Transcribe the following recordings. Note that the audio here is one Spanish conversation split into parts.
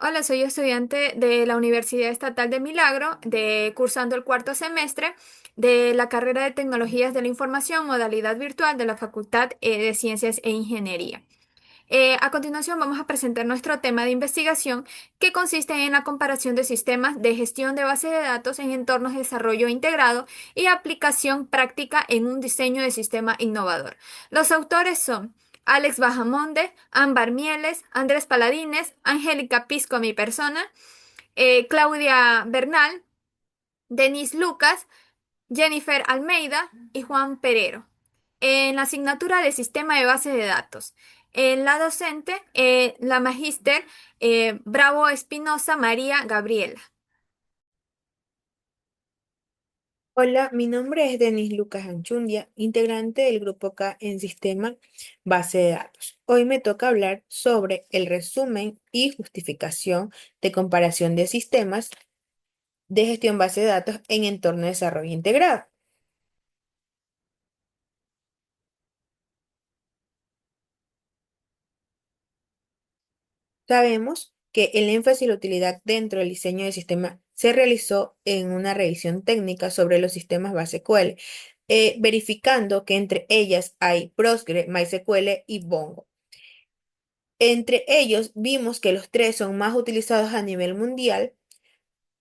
Hola, soy estudiante de la Universidad Estatal de Milagro, cursando el cuarto semestre de la carrera de Tecnologías de la Información, modalidad virtual de la Facultad de Ciencias e Ingeniería. A continuación vamos a presentar nuestro tema de investigación que consiste en la comparación de sistemas de gestión de bases de datos en entornos de desarrollo integrado y aplicación práctica en un diseño de sistema innovador. Los autores son Alex Bajamonde, Ámbar Mieles, Andrés Paladines, Angélica Pisco, mi persona, Claudia Bernal, Denis Lucas, Jennifer Almeida y Juan Perero. En la asignatura de Sistema de Bases de Datos. En la docente, la magíster Bravo Espinosa María Gabriela. Hola, mi nombre es Denis Lucas Anchundia, integrante del grupo K en Sistema Base de Datos. Hoy me toca hablar sobre el resumen y justificación de comparación de sistemas de gestión base de datos en entorno de desarrollo integrado. Sabemos que el énfasis y la utilidad dentro del diseño del sistema se realizó en una revisión técnica sobre los sistemas base SQL, verificando que entre ellas hay Postgre, MySQL y Mongo. Entre ellos vimos que los tres son más utilizados a nivel mundial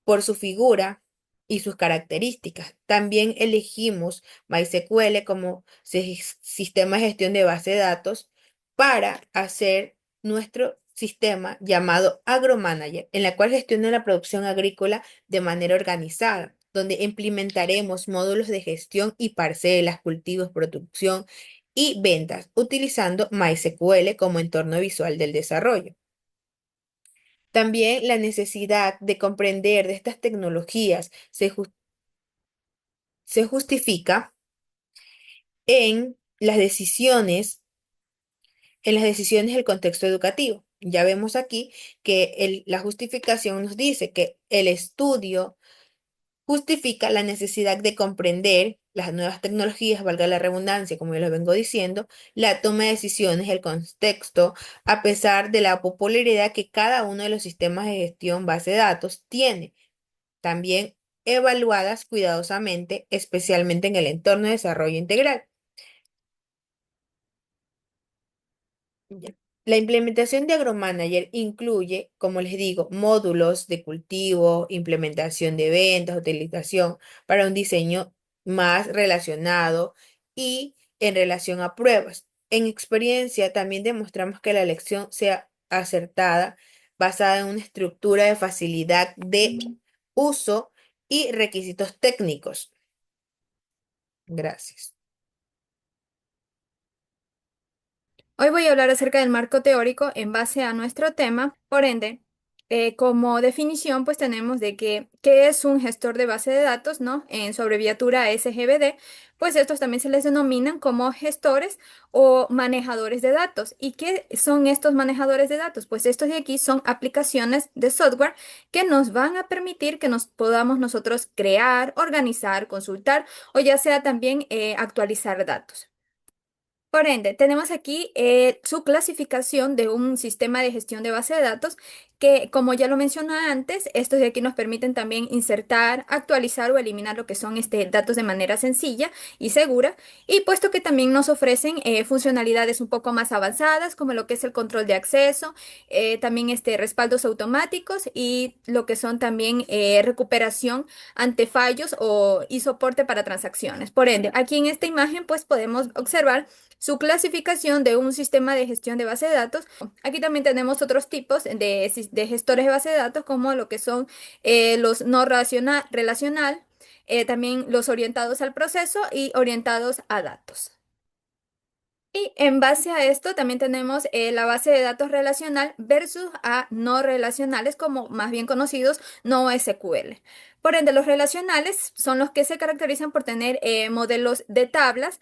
por su figura y sus características. También elegimos MySQL como sistema de gestión de base de datos para hacer nuestro sistema llamado AgroManager, en la cual gestiona la producción agrícola de manera organizada, donde implementaremos módulos de gestión y parcelas, cultivos, producción y ventas, utilizando MySQL como entorno visual del desarrollo. También la necesidad de comprender de estas tecnologías se justifica en las decisiones del contexto educativo. Ya vemos aquí que la justificación nos dice que el estudio justifica la necesidad de comprender las nuevas tecnologías, valga la redundancia, como yo lo vengo diciendo, la toma de decisiones, el contexto, a pesar de la popularidad que cada uno de los sistemas de gestión base de datos tiene, también evaluadas cuidadosamente, especialmente en el entorno de desarrollo integral. Ya. La implementación de AgroManager incluye, como les digo, módulos de cultivo, implementación de ventas, utilización para un diseño más relacionado y en relación a pruebas. En experiencia también demostramos que la elección sea acertada, basada en una estructura de facilidad de uso y requisitos técnicos. Gracias. Hoy voy a hablar acerca del marco teórico en base a nuestro tema. Por ende, como definición, pues tenemos de que qué es un gestor de base de datos, ¿no? En su abreviatura SGBD, pues estos también se les denominan como gestores o manejadores de datos. ¿Y qué son estos manejadores de datos? Pues estos de aquí son aplicaciones de software que nos van a permitir que nos podamos nosotros crear, organizar, consultar o ya sea también actualizar datos. Por ende, tenemos aquí su clasificación de un sistema de gestión de base de datos que, como ya lo mencioné antes, estos de aquí nos permiten también insertar, actualizar o eliminar lo que son datos de manera sencilla y segura. Y puesto que también nos ofrecen funcionalidades un poco más avanzadas, como lo que es el control de acceso, también respaldos automáticos y lo que son también recuperación ante fallos y soporte para transacciones. Por ende, aquí en esta imagen pues podemos observar su clasificación de un sistema de gestión de base de datos. Aquí también tenemos otros tipos de gestores de base de datos, como lo que son los no relacional, también los orientados al proceso y orientados a datos. Y en base a esto también tenemos la base de datos relacional versus a no relacionales, como más bien conocidos no SQL. Por ende, los relacionales son los que se caracterizan por tener modelos de tablas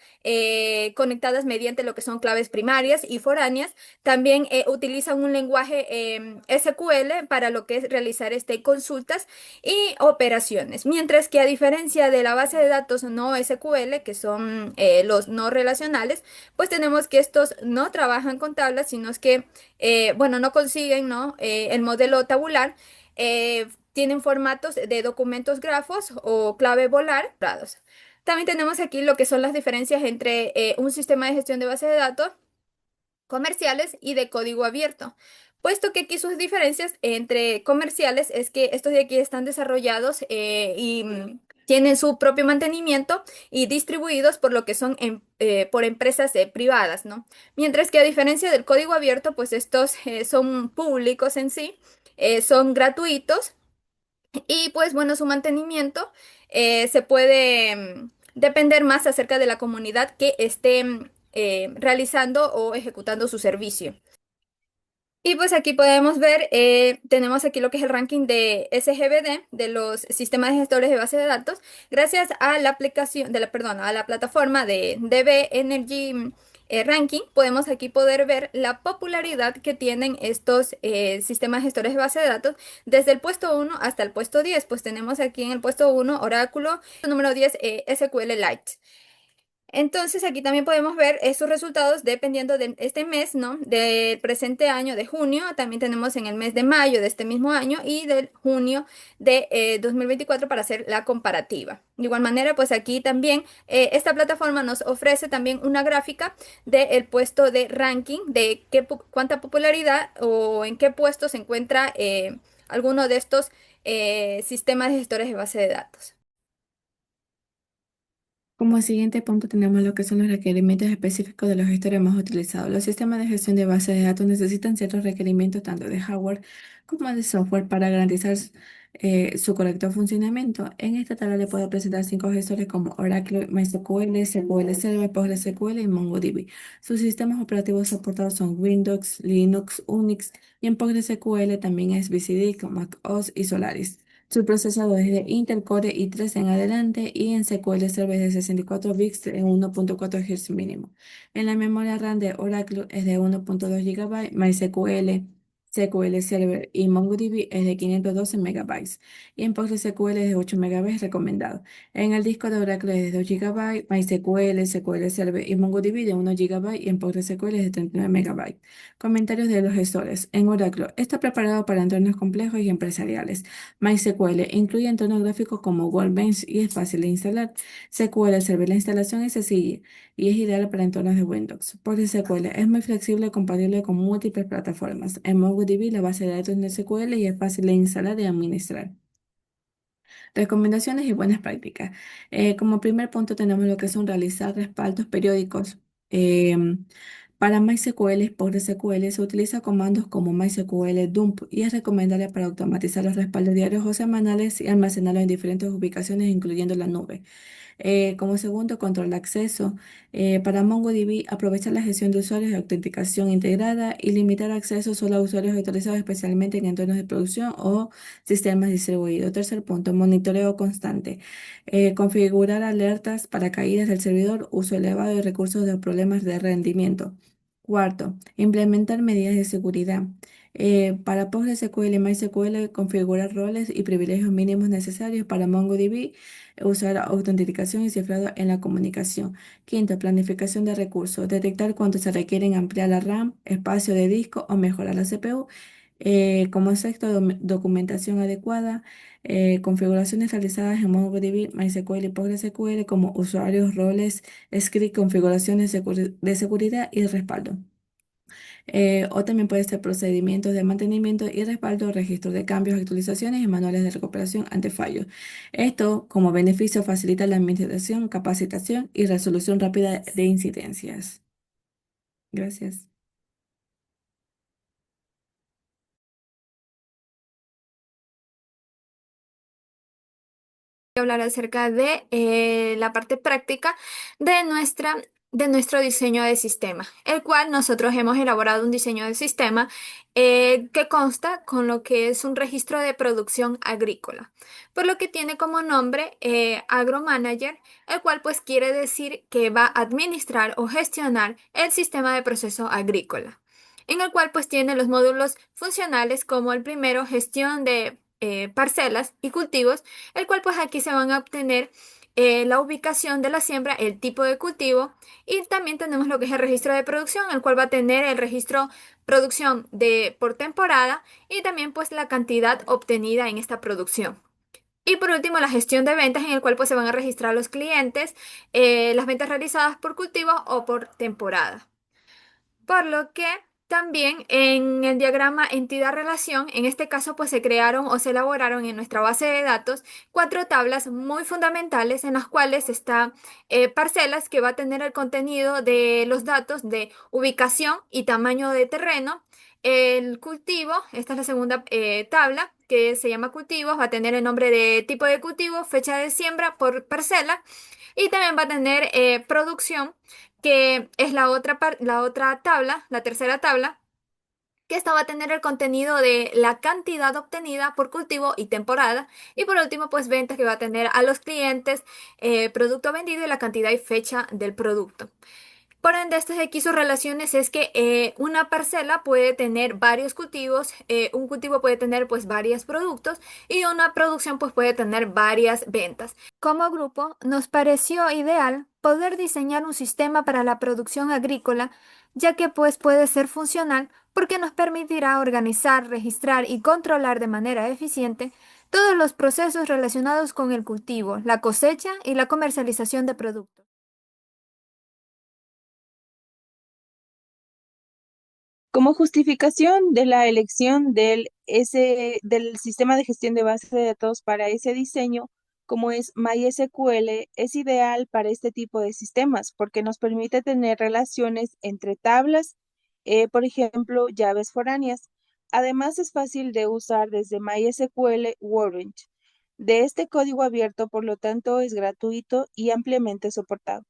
conectadas mediante lo que son claves primarias y foráneas. También utilizan un lenguaje SQL para lo que es realizar consultas y operaciones. Mientras que a diferencia de la base de datos no SQL, que son los no relacionales, pues tenemos que estos no trabajan con tablas, sino es que, bueno, no consiguen, ¿no? El modelo tabular. Tienen formatos de documentos grafos o clave volar. También tenemos aquí lo que son las diferencias entre un sistema de gestión de base de datos comerciales y de código abierto. Puesto que aquí sus diferencias entre comerciales es que estos de aquí están desarrollados y tienen su propio mantenimiento y distribuidos por lo que son por empresas privadas, ¿no? Mientras que a diferencia del código abierto, pues estos son públicos en sí, son gratuitos y pues bueno, su mantenimiento se puede depender más acerca de la comunidad que esté realizando o ejecutando su servicio. Y pues aquí podemos ver, tenemos aquí lo que es el ranking de SGBD, de los sistemas de gestores de base de datos, gracias a la aplicación, perdón, a la plataforma de DB Energy Ranking, podemos aquí poder ver la popularidad que tienen estos sistemas gestores de base de datos desde el puesto 1 hasta el puesto 10. Pues tenemos aquí en el puesto 1 Oráculo, número 10 SQLite. Entonces aquí también podemos ver sus resultados dependiendo de este mes, ¿no? Del presente año de junio, también tenemos en el mes de mayo de este mismo año y del junio de 2024 para hacer la comparativa. De igual manera, pues aquí también esta plataforma nos ofrece también una gráfica del puesto de ranking, de cuánta popularidad o en qué puesto se encuentra alguno de estos sistemas de gestores de base de datos. Como siguiente punto tenemos lo que son los requerimientos específicos de los gestores más utilizados. Los sistemas de gestión de bases de datos necesitan ciertos requerimientos tanto de hardware como de software para garantizar su correcto funcionamiento. En esta tabla le puedo presentar cinco gestores como Oracle, MySQL, SQL Server, PostgreSQL y MongoDB. Sus sistemas operativos soportados son Windows, Linux, Unix y en PostgreSQL también es BCD, macOS y Solaris. Su procesador es de Intel Core i3 en adelante y en SQL Server es de 64 bits en 1.4 GHz mínimo. En la memoria RAM de Oracle es de 1.2 GB, MySQL, SQL Server y MongoDB es de 512 megabytes y en PostgreSQL es de 8 megabytes recomendado. En el disco de Oracle es de 2 GB, MySQL, SQL Server y MongoDB de 1 GB y en PostgreSQL es de 39 megabytes. Comentarios de los gestores. En Oracle está preparado para entornos complejos y empresariales. MySQL incluye entornos gráficos como Workbench y es fácil de instalar. SQL Server, la instalación es sencilla y es ideal para entornos de Windows. PostgreSQL es muy flexible y compatible con múltiples plataformas. En MongoDB, la base de datos de SQL y es fácil de instalar y administrar. Recomendaciones y buenas prácticas. Como primer punto tenemos lo que son realizar respaldos periódicos. Para MySQL y PostgreSQL se utiliza comandos como MySQL dump y es recomendable para automatizar los respaldos diarios o semanales y almacenarlos en diferentes ubicaciones, incluyendo la nube. Como segundo, control de acceso. Para MongoDB, aprovechar la gestión de usuarios y autenticación integrada y limitar acceso solo a usuarios autorizados, especialmente en entornos de producción o sistemas distribuidos. Tercer punto, monitoreo constante. Configurar alertas para caídas del servidor, uso elevado de recursos de problemas de rendimiento. Cuarto, implementar medidas de seguridad. Para PostgreSQL y MySQL, configurar roles y privilegios mínimos necesarios. Para MongoDB, usar autenticación y cifrado en la comunicación. Quinto, planificación de recursos. Detectar cuánto se requieren ampliar la RAM, espacio de disco o mejorar la CPU. Como sexto, documentación adecuada. Configuraciones realizadas en MongoDB, MySQL y PostgreSQL como usuarios, roles, script, configuraciones de seguridad y respaldo. O también puede ser procedimientos de mantenimiento y respaldo, registro de cambios, actualizaciones y manuales de recuperación ante fallos. Esto, como beneficio, facilita la administración, capacitación y resolución rápida de incidencias. Gracias. Hablar acerca de la parte práctica de nuestra de nuestro diseño de sistema, el cual nosotros hemos elaborado un diseño de sistema que consta con lo que es un registro de producción agrícola, por lo que tiene como nombre AgroManager, el cual pues quiere decir que va a administrar o gestionar el sistema de proceso agrícola, en el cual pues tiene los módulos funcionales como el primero, gestión de parcelas y cultivos, el cual pues aquí se van a obtener la ubicación de la siembra, el tipo de cultivo y también tenemos lo que es el registro de producción, el cual va a tener el registro producción de por temporada y también pues la cantidad obtenida en esta producción. Y por último, la gestión de ventas en el cual pues se van a registrar los clientes, las ventas realizadas por cultivo o por temporada. Por lo que también en el diagrama entidad-relación, en este caso pues se crearon o se elaboraron en nuestra base de datos cuatro tablas muy fundamentales en las cuales está parcelas que va a tener el contenido de los datos de ubicación y tamaño de terreno. El cultivo, esta es la segunda tabla que se llama cultivos, va a tener el nombre de tipo de cultivo, fecha de siembra por parcela y también va a tener producción, que es la otra tabla, la tercera tabla, que esta va a tener el contenido de la cantidad obtenida por cultivo y temporada. Y por último, pues ventas que va a tener a los clientes, producto vendido y la cantidad y fecha del producto. Por ende, estas aquí sus relaciones es que una parcela puede tener varios cultivos, un cultivo puede tener pues varios productos y una producción pues puede tener varias ventas. Como grupo, nos pareció ideal poder diseñar un sistema para la producción agrícola, ya que pues puede ser funcional porque nos permitirá organizar, registrar y controlar de manera eficiente todos los procesos relacionados con el cultivo, la cosecha y la comercialización de productos. Como justificación de la elección del sistema de gestión de base de datos para ese diseño, como es MySQL, es ideal para este tipo de sistemas porque nos permite tener relaciones entre tablas, por ejemplo, llaves foráneas. Además, es fácil de usar desde MySQL Workbench. De este código abierto, por lo tanto, es gratuito y ampliamente soportado.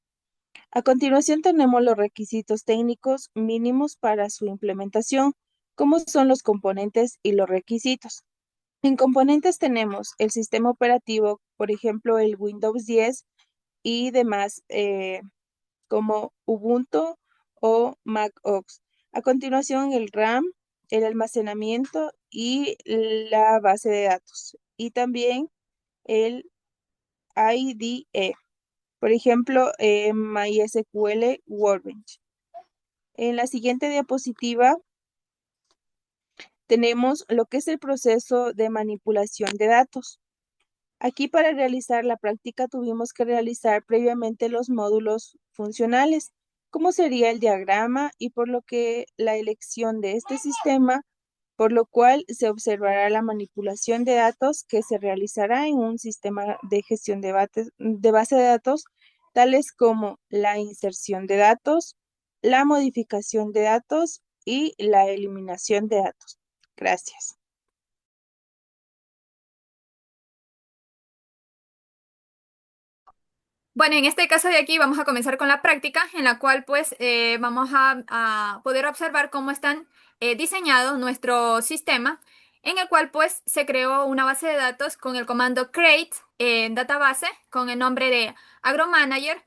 A continuación tenemos los requisitos técnicos mínimos para su implementación, como son los componentes y los requisitos. En componentes tenemos el sistema operativo, por ejemplo, el Windows 10 y demás, como Ubuntu o Mac OS. A continuación, el RAM, el almacenamiento y la base de datos. Y también el IDE. Por ejemplo, MySQL Workbench. En la siguiente diapositiva tenemos lo que es el proceso de manipulación de datos. Aquí para realizar la práctica tuvimos que realizar previamente los módulos funcionales, como sería el diagrama y por lo que la elección de este sistema, por lo cual se observará la manipulación de datos que se realizará en un sistema de gestión de base de datos, tales como la inserción de datos, la modificación de datos y la eliminación de datos. Gracias. Bueno, en este caso de aquí vamos a comenzar con la práctica en la cual pues vamos a poder observar cómo están diseñados nuestro sistema en el cual pues se creó una base de datos con el comando create en database con el nombre de agromanager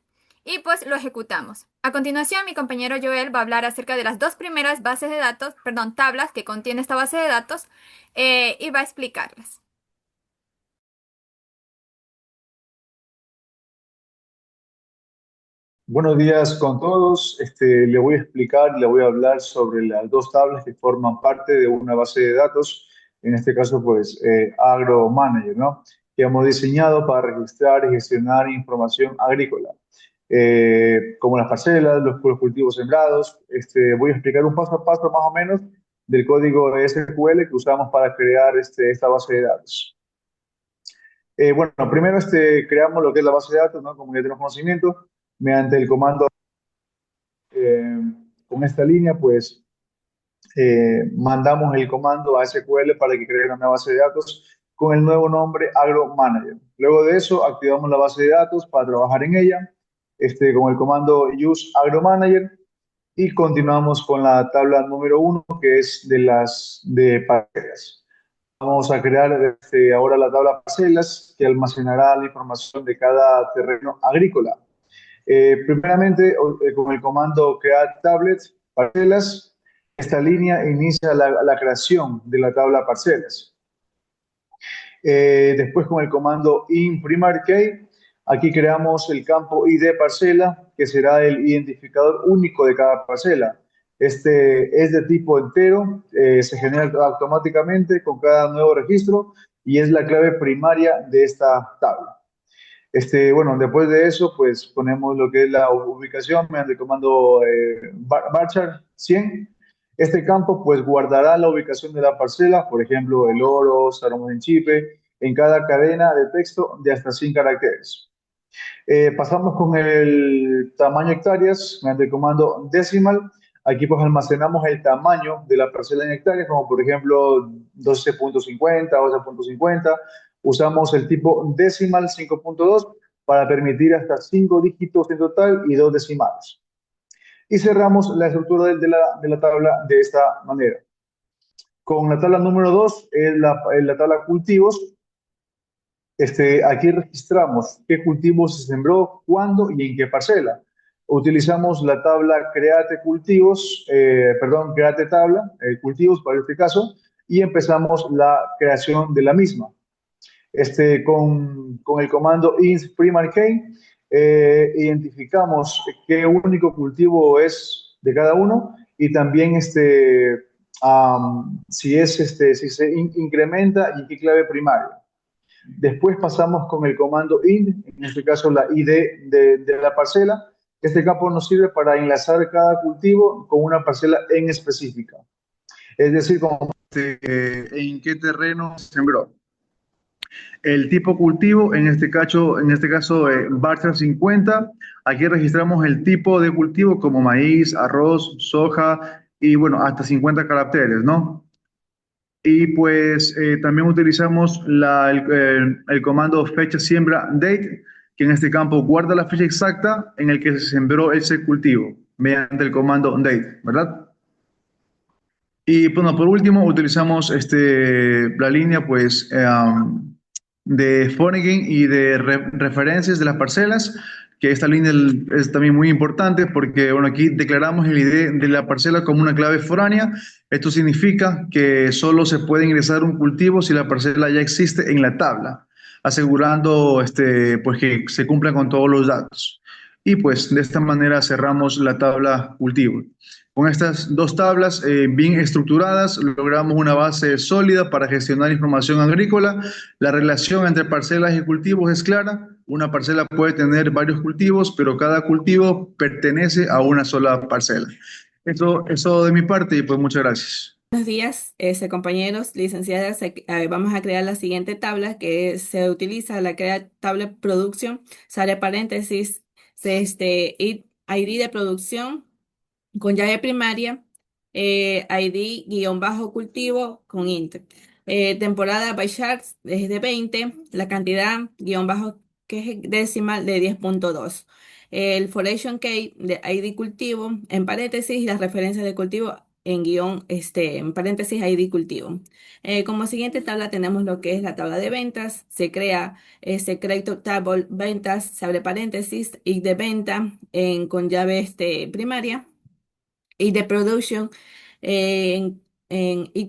y pues lo ejecutamos. A continuación mi compañero Joel va a hablar acerca de las dos primeras bases de datos, perdón, tablas que contiene esta base de datos y va a explicarlas. Buenos días con todos. Le voy a explicar, le voy a hablar sobre las dos tablas que forman parte de una base de datos, en este caso, pues, Agro Manager, ¿no? Que hemos diseñado para registrar y gestionar información agrícola, como las parcelas, los cultivos sembrados. Voy a explicar un paso a paso más o menos del código SQL que usamos para crear esta base de datos. Bueno, primero creamos lo que es la base de datos, ¿no? Como ya tenemos conocimiento, mediante el comando eh, con esta línea, pues mandamos el comando a SQL para que cree una nueva base de datos con el nuevo nombre Agro Manager. Luego de eso, activamos la base de datos para trabajar en ella. con el comando use agromanager y continuamos con la tabla número uno, que es de las de parcelas. Vamos a crear ahora la tabla parcelas que almacenará la información de cada terreno agrícola. Primeramente, con el comando create tablet parcelas, esta línea inicia la creación de la tabla parcelas. Después con el comando InPrimaryKey, aquí creamos el campo ID parcela, que será el identificador único de cada parcela. Este es de tipo entero, se genera automáticamente con cada nuevo registro y es la clave primaria de esta tabla. Bueno, después de eso, pues ponemos lo que es la ubicación mediante el comando varchar 100. Este campo, pues, guardará la ubicación de la parcela, por ejemplo, el oro, salomón en chipe, en cada cadena de texto de hasta 100 caracteres. Pasamos con el tamaño hectáreas mediante el comando decimal. Aquí pues almacenamos el tamaño de la parcela en hectáreas, como por ejemplo 12.50, 12.50. Usamos el tipo decimal 5.2 para permitir hasta 5 dígitos en total y 2 decimales. Y cerramos la estructura de la tabla de esta manera. Con la tabla número 2 es la tabla cultivos. Aquí registramos qué cultivo se sembró, cuándo y en qué parcela. Utilizamos la tabla create cultivos, create tabla, cultivos para este caso, y empezamos la creación de la misma. Con el comando InPrimaryKey, identificamos qué único cultivo es de cada uno y también si se incrementa y qué clave primaria. Después pasamos con el comando int, en este caso la ID de la parcela. Este campo nos sirve para enlazar cada cultivo con una parcela en específica. Es decir, en qué terreno se sembró. El tipo cultivo, en este caso Bartra 50. Aquí registramos el tipo de cultivo como maíz, arroz, soja y bueno, hasta 50 caracteres, ¿no? Y pues también utilizamos el comando fecha siembra date, que en este campo guarda la fecha exacta en el que se sembró ese cultivo mediante el comando date, ¿verdad? Y bueno, por último utilizamos la línea pues de foreign y de referencias de las parcelas, que esta línea es también muy importante porque bueno, aquí declaramos el ID de la parcela como una clave foránea. Esto significa que solo se puede ingresar un cultivo si la parcela ya existe en la tabla, asegurando pues que se cumpla con todos los datos. Y pues de esta manera cerramos la tabla cultivo. Con estas dos tablas bien estructuradas, logramos una base sólida para gestionar información agrícola. La relación entre parcelas y cultivos es clara. Una parcela puede tener varios cultivos, pero cada cultivo pertenece a una sola parcela. Eso de mi parte y pues muchas gracias. Buenos días, compañeros, licenciadas. Vamos a crear la siguiente tabla que se utiliza la crear tabla producción. Se abre paréntesis, ID de producción con llave primaria, ID guión bajo cultivo con int. Temporada by charts es de 20, la cantidad guión bajo que es decimal de 10.2. El foundation key de ID cultivo en paréntesis y las referencias de cultivo en guión, en paréntesis ID cultivo. Como siguiente tabla tenemos lo que es la tabla de ventas. Se crea crédito table ventas, se abre paréntesis y de venta con llave primaria y de production en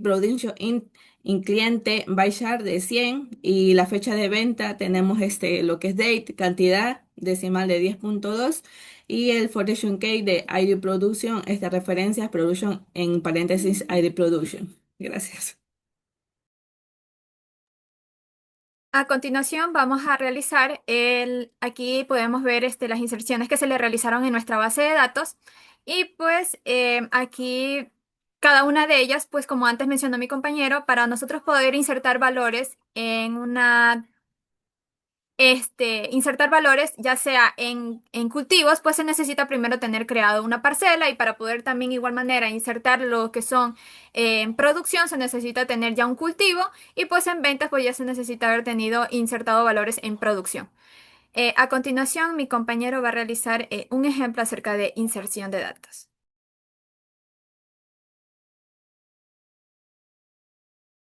production in cliente by chart de 100 y la fecha de venta tenemos lo que es date, cantidad decimal de 10.2 y el foundation key de ID production es de referencias production en paréntesis ID production. Gracias. A continuación vamos a realizar aquí podemos ver las inserciones que se le realizaron en nuestra base de datos y pues aquí cada una de ellas, pues como antes mencionó mi compañero, para nosotros poder insertar valores en insertar valores, ya sea en cultivos, pues se necesita primero tener creado una parcela y para poder también igual manera insertar lo que son en producción se necesita tener ya un cultivo y pues en ventas pues ya se necesita haber tenido insertado valores en producción. A continuación, mi compañero va a realizar un ejemplo acerca de inserción de datos.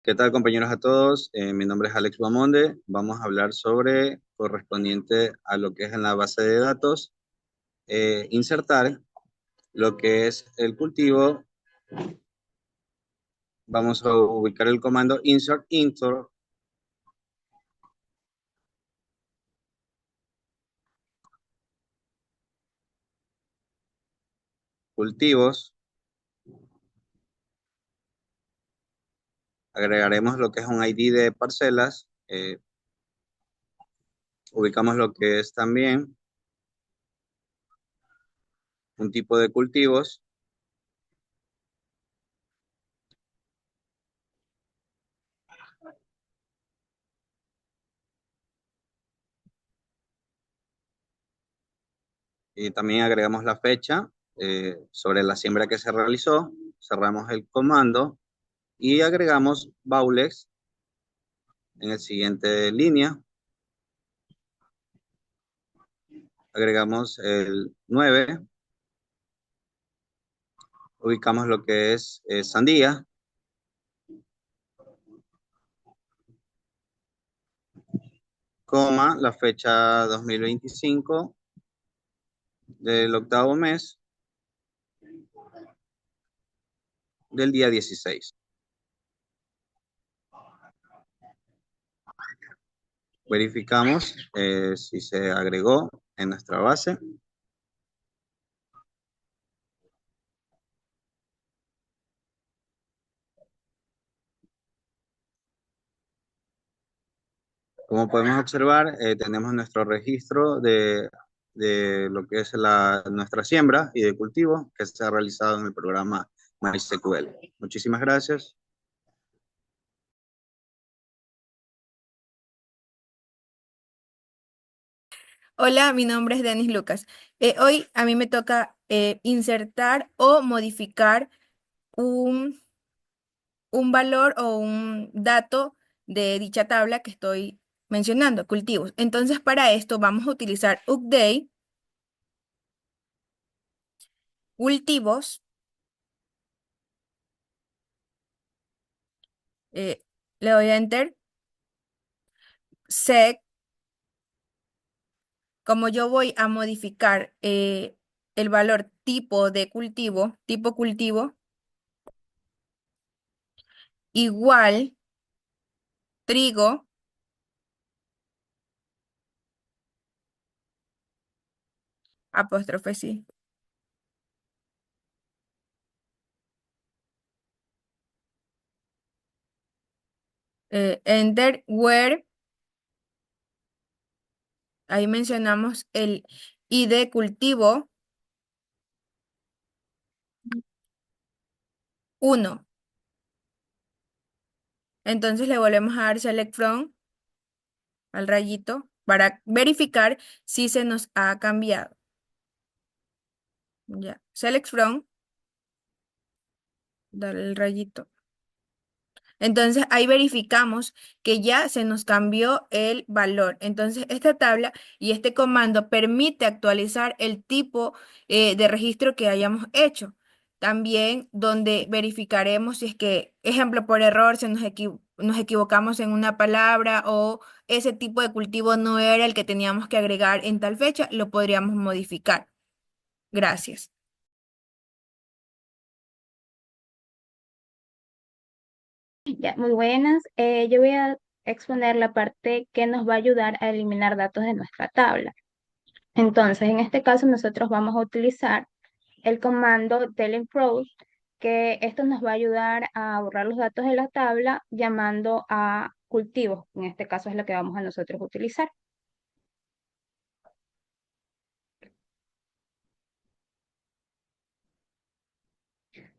¿Qué tal, compañeros a todos? Mi nombre es Alex Bamonde. Vamos a hablar sobre correspondiente a lo que es en la base de datos, insertar lo que es el cultivo. Vamos a ubicar el comando insert into cultivos. Agregaremos lo que es un ID de parcelas. Ubicamos lo que es también un tipo de cultivos. Y también agregamos la fecha sobre la siembra que se realizó. Cerramos el comando y agregamos baules en la siguiente línea. Agregamos el 9. Ubicamos lo que es sandía. Coma, la fecha 2025 del octavo mes del día 16. Verificamos si se agregó en nuestra base. Como podemos observar, tenemos nuestro registro de lo que es nuestra siembra y de cultivo que se ha realizado en el programa MySQL. Muchísimas gracias. Hola, mi nombre es Denis Lucas. Hoy a mí me toca insertar o modificar un, un valor o un dato de dicha tabla que estoy mencionando, cultivos. Entonces, para esto vamos a utilizar update, cultivos, le doy a enter, sec, como yo voy a modificar el valor tipo cultivo, igual, trigo, apóstrofe sí. Enter, where, ahí mencionamos el ID cultivo 1. Entonces le volvemos a dar select from al rayito para verificar si se nos ha cambiado. Ya, select from, dale el rayito. Entonces ahí verificamos que ya se nos cambió el valor. Entonces esta tabla y este comando permite actualizar el tipo de registro que hayamos hecho. También donde verificaremos si es que, ejemplo, por error nos equivocamos en una palabra o ese tipo de cultivo no era el que teníamos que agregar en tal fecha, lo podríamos modificar. Gracias. Ya, muy buenas. Yo voy a exponer la parte que nos va a ayudar a eliminar datos de nuestra tabla. Entonces, en este caso, nosotros vamos a utilizar el comando delete rows, que esto nos va a ayudar a borrar los datos de la tabla llamando a cultivos. En este caso es lo que vamos a nosotros utilizar.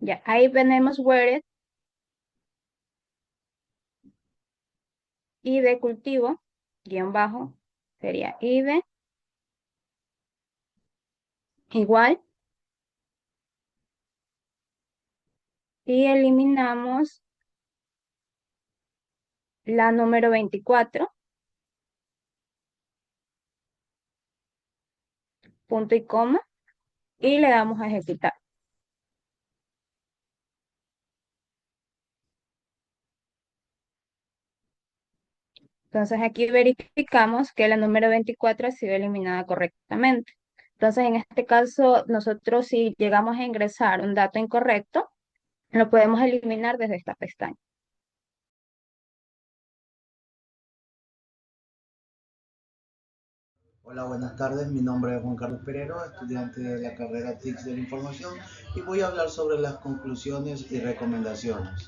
Ya, ahí tenemos where id cultivo, guión bajo, sería id igual, y eliminamos la número 24 punto y coma y le damos a ejecutar. Entonces aquí verificamos que la número 24 ha sido eliminada correctamente. Entonces en este caso nosotros si llegamos a ingresar un dato incorrecto, lo podemos eliminar desde esta pestaña. Hola, buenas tardes. Mi nombre es Juan Carlos Perero, estudiante de la carrera TICS de la Información y voy a hablar sobre las conclusiones y recomendaciones.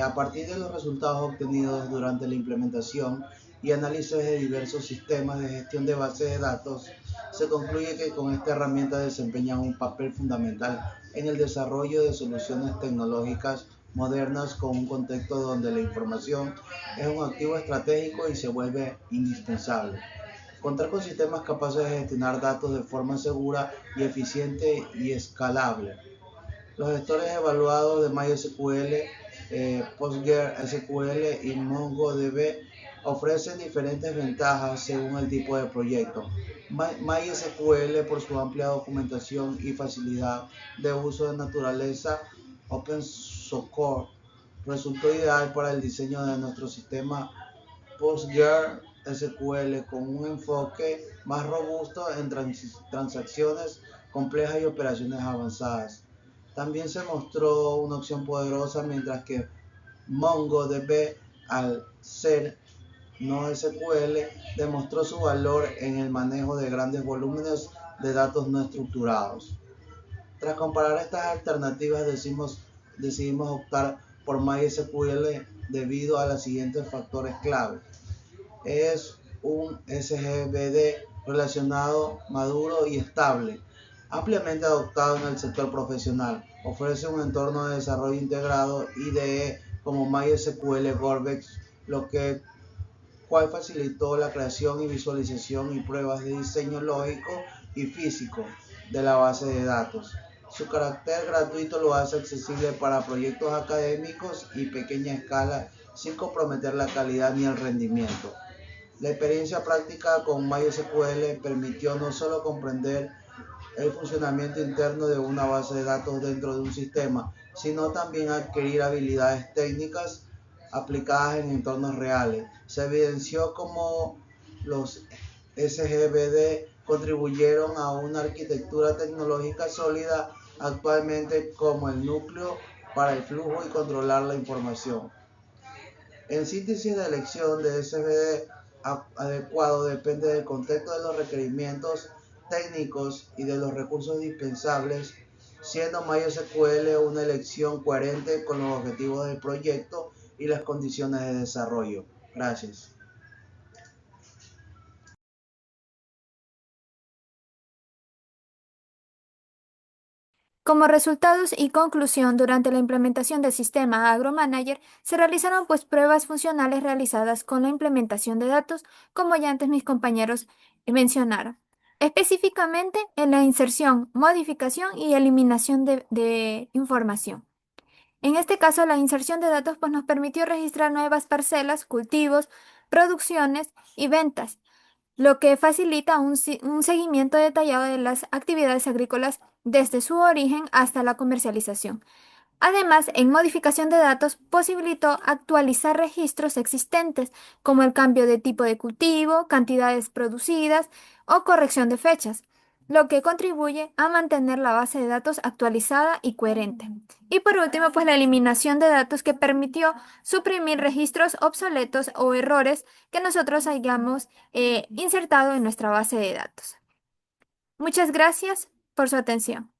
A partir de los resultados obtenidos durante la implementación y análisis de diversos sistemas de gestión de bases de datos, se concluye que con esta herramienta desempeñan un papel fundamental en el desarrollo de soluciones tecnológicas modernas con un contexto donde la información es un activo estratégico y se vuelve indispensable. Contar con sistemas capaces de gestionar datos de forma segura y eficiente y escalable. Los gestores evaluados de MySQL, PostgreSQL y MongoDB ofrecen diferentes ventajas según el tipo de proyecto. MySQL, por su amplia documentación y facilidad de uso de naturaleza open source, resultó ideal para el diseño de nuestro sistema PostgreSQL con un enfoque más robusto en transacciones complejas y operaciones avanzadas. También se mostró una opción poderosa, mientras que MongoDB, al ser no SQL, demostró su valor en el manejo de grandes volúmenes de datos no estructurados. Tras comparar estas alternativas, decidimos optar por MySQL debido a los siguientes factores clave. Es un SGBD relacionado, maduro y estable, ampliamente adoptado en el sector profesional. Ofrece un entorno de desarrollo integrado IDE como MySQL Cortex, cual facilitó la creación y visualización y pruebas de diseño lógico y físico de la base de datos. Su carácter gratuito lo hace accesible para proyectos académicos y pequeña escala sin comprometer la calidad ni el rendimiento. La experiencia práctica con MySQL permitió no solo comprender el funcionamiento interno de una base de datos dentro de un sistema, sino también adquirir habilidades técnicas aplicadas en entornos reales. Se evidenció cómo los SGBD contribuyeron a una arquitectura tecnológica sólida actualmente como el núcleo para el flujo y controlar la información. En síntesis, la elección de SGBD adecuado depende del contexto de los requerimientos técnicos y de los recursos dispensables, siendo MySQL una elección coherente con los objetivos del proyecto y las condiciones de desarrollo. Gracias. Como resultados y conclusión, durante la implementación del sistema AgroManager se realizaron pues pruebas funcionales realizadas con la implementación de datos, como ya antes mis compañeros mencionaron. Específicamente en la inserción, modificación y eliminación de información. En este caso, la inserción de datos pues, nos permitió registrar nuevas parcelas, cultivos, producciones y ventas, lo que facilita un seguimiento detallado de las actividades agrícolas desde su origen hasta la comercialización. Además, en modificación de datos posibilitó actualizar registros existentes, como el cambio de tipo de cultivo, cantidades producidas o corrección de fechas, lo que contribuye a mantener la base de datos actualizada y coherente. Y por último, pues la eliminación de datos que permitió suprimir registros obsoletos o errores que nosotros hayamos insertado en nuestra base de datos. Muchas gracias por su atención.